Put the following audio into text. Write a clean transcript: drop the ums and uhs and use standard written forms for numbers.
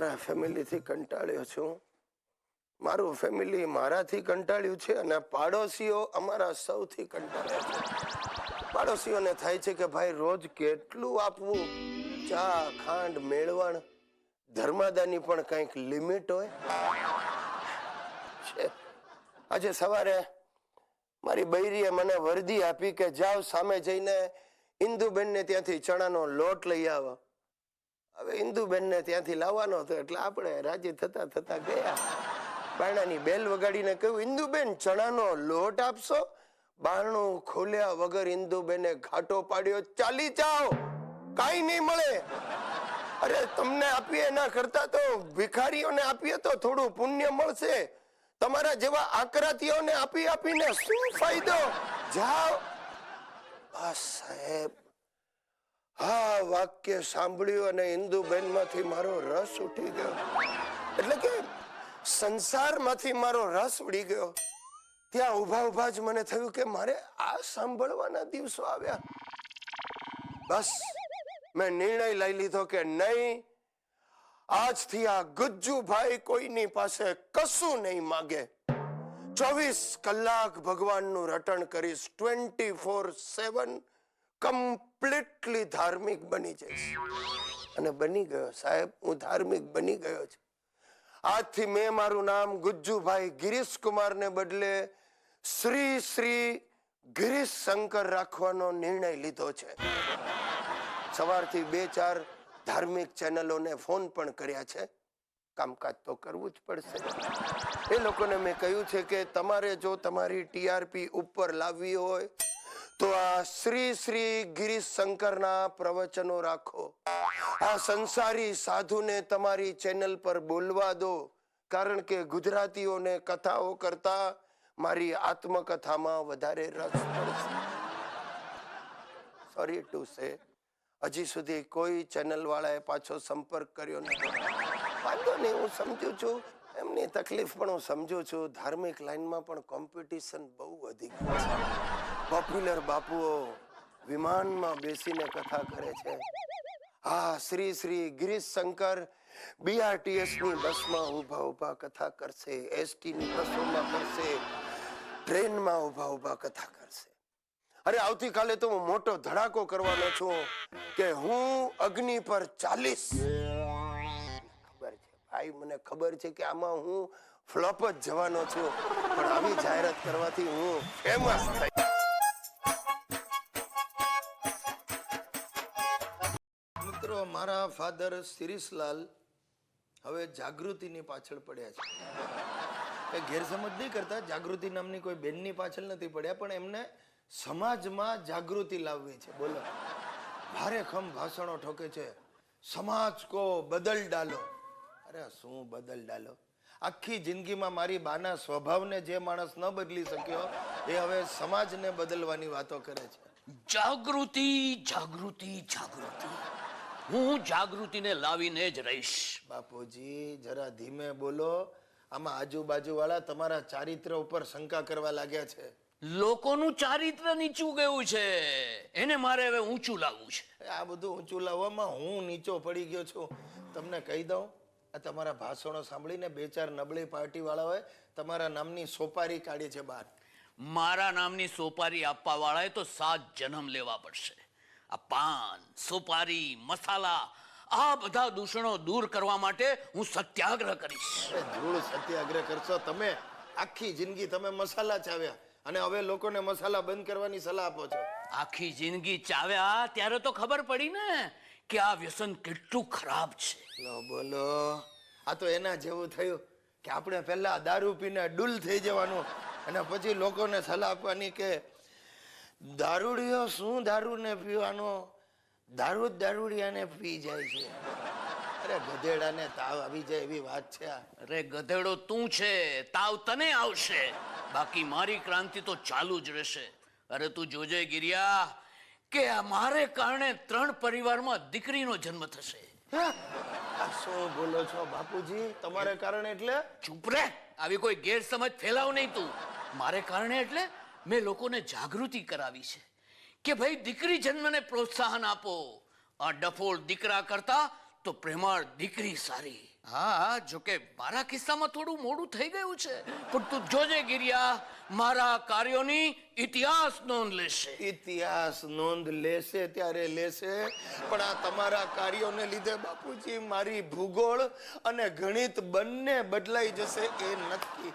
મારા ફેમિલીથી કંટાળ્યો છું, મારું ફેમિલી મારાથી કંટાળ્યું છે અને પાડોશીઓ અમારા સૌથી કંટાળ્યા છે. પાડોશીઓને થાય છે કે ભાઈ રોજ કેટલું આપવું, ચા ખાંડ મેળવણ ધર્માદાની પણ કંઈક લિમિટ હોય. આજે સવારે મારી બૈરીએ મને વર્દી આપી કે જાઓ સામે જઈને ઇન્દુબેનને ત્યાંથી ચણાનો લોટ લઈ આવો. હવે ઇન્દુબેનને ત્યાંથી લાવવાનો હતો એટલે આપણે રાજી થતા થતા ગયા. બારણાની બેલ વગાડીને કહ્યું, ઇન્દુબેન ચણાનો લોટ આપશો? બારણું ખોલ્યા વગર ઇન્દુબેને ઘાટો પાડ્યો, ચાલી જાઓ, કાંઈ નહીં મળે. અરે તમને આપીએ એના કરતા તો ભિખારીઓને આપીએ તો થોડું પુણ્ય મળશે. તમારા જેવા આકરાતીઓને આપી આપીને શું ફાયદો? જાઓ. બસ સાહેબ, હા વાક્ય સાંભળ્યું અને ઇન્દુબેન માંથી મારો રસ ઉઠી ગયો, એટલે કે સંસારમાંથી મારો રસ ઉડી ગયો. ત્યાં ઉભા ઉભા જ મને થયું કે મારે આ સાંભળવાના દિવસો આવ્યા. બસ મેં નિર્ણય લઈ લીધો કે નહીં, આજથી આ ગુજ્જુભાઈ કોઈની પાસે કશું નહીં માગે. 24 કલાક ભગવાનનું રટણ કરીશ. 24/7 કમ્પ્લીટલી ધાર્મિક બની જઈશ. અને બની ગયો સાહેબ, હું ધાર્મિક બની ગયો છું. આજથી મેં મારું નામ ગુજ્જુભાઈ ગિરીશ કુમારને બદલે શ્રી શ્રી ગિરીશ શંકર રાખવાનો નિર્ણય લીધો છે. સવારથી 2-4 ધાર્મિક ચેનલોને ફોન પણ કર્યા છે. કામકાજ તો કરવું જ પડશે. એ લોકોને મેં કહ્યું છે કે તમારે જો તમારી ટીઆરપી ઉપર લાવવી હોય તો આ શ્રી શ્રી ગિરીશ શંકરના પ્રવચનો રાખો. આ સંસારી સાધુને તમારી ચેનલ પર બોલવા દો, કારણ કે ગુજરાતીઓને કથાઓ કરતા મારી આત્મકથામાં વધારે રસ પડશે. સોરી ટુ સે, હજી સુધી કોઈ ચેનલ વાળાએ પાછો સંપર્ક કર્યો નથી. વાંધો નહીં, હું સમજુ છું એમની તકલીફ, પણ હું સમજુ છું ધાર્મિક લાઈનમાં પણ કોમ્પિટિશન બહુ વધી ગયું છે. પોપ્યુલર બાપુઓ વિમાનમાં બેસીને કથા કરે છે. હા, શ્રી શ્રી ગિરીશ શંકર BRTS ની બસમાં ઉભા ઉભા કથા કરશે, ST ની બસોમાં કરશે, ટ્રેનમાં ઉભા ઉભા કથા કરશે. અરે આવતીકાલે તો હું મોટો ધડાકો કરવાનો છું કે હું અગ્નિ પર ચાલીશ. ખબર છે ભાઈ, મને ખબર છે કે આમાં હું ફ્લોપ જ જવાનો છું, પણ આવી જાહેરાત કરવાથી હું ફેમસ થઈ. મિત્રો, મારા ફાધર શિરીષલાલ હવે જાગૃતિની પાછળ પડ્યા છે. એ ગેરસમજ નહીં કરતા, જાગૃતિ નામની કોઈ બેનની પાછળ નથી પડ્યા, પણ એમને સમાજમાં જાગૃતિ લાવવી છે. બોલો, ભારે ખમ ભાષણો ઠોકે છે, સમાજ કો બદલ ડાલો. અરે શું બદલ ડાલો? આખી જિંદગીમાં મારી બાના સ્વભાવને જે માણસ ન બદલી શક્યો એ હવે સમાજને બદલવાની વાતો કરે છે. જાગૃતિ જાગૃતિ જાગૃતિ, હું જાગૃતિને લાવીને જ રહીશ. બાપુજી જરા ધીમે બોલો, આમાં આજુબાજુ વાળા તમારા ચારિત્ર ઉપર શંકા કરવા લાગ્યા છે. લોકોનું ચારિત્ર નીચું ગયું છે, એને મારે હવે ઊંચું લાવવું છે. આ બધું ઊંચું લાવવામાં હું નીચો પડી ગયો છું. તમને કહી દઉં, આ તમારા ભાષણો સાંભળીને 2-4 નબળી પાર્ટી વાળાઓએ તમારા નામની સોપારી કાઢી છે બહાર. મારા નામની સોપારી આપવા વાળાએ તો 7 જન્મ લેવા પડશે. આ પાન, સોપારી, મસાલા, આ બધા દૂષણો દૂર કરવા માટે હું સત્યાગ્રહ કરીશ. ધૂળ સત્યાગ્રહ કરશો તમે? આખી જિંદગી તમે મસાલા ચાવ્યા અને હવે લોકોને મસાલા બંધ કરવાની સલાહ આપો છો. આખી જિંદગી ચાવ્યા ત્યારે તો ખબર પડી ને કે આ વ્યસન કેટલું ખરાબ છે. લો બોલો, આ તો એના જેવું થયું કે આપણે પહેલા દારૂ પીને ડૂલ થઈ જવાનું અને પછી લોકોને સલાહ આપવાની કે દારૂડિયો શું દારૂ ને પીવાનો, દારૂ જ દારૂડિયાને પી જાય છે. અરે ગધેડાને તાવ આવી જાય એવી વાત છે. અરે ગધેડો તું છે, તાવ તને આવશે, બાકી મારી ક્રાંતિ તો ચાલુ જ રહેશે. અરે તું જોજે ગિરિયા કે મારે કારણે 3 પરિવારમાં દીકરીનો જન્મ થશે. શું બોલો છો બાપુજી? તમારે કારણે એટલે? ચૂપ રે, આવી કોઈ ગેરસમજ ફેલાવ નહીં તું. મારે કારણે એટલે મેં લોકોને જાગૃતિ કરાવી છે કે ભાઈ દીકરી જન્મને પ્રોત્સાહન આપો. આ ડફોળ દીકરા કરતા તો પ્રેમાળ દીકરી સારી. હા, જોકે મારા કિસ્સામાં થોડું મોડું થઈ ગયું છે, પણ તું જોજે ગિરિયા, મારા કાર્યોની ઇતિહાસ નોંધ લેશે. ઇતિહાસ નોંધ લેશે ત્યારે લેશે, પણ આ તમારા કાર્યોને લીધે બાપુજી મારી ભૂગોળ અને ગણિત બંને બદલાઈ જશે એ નક્કી.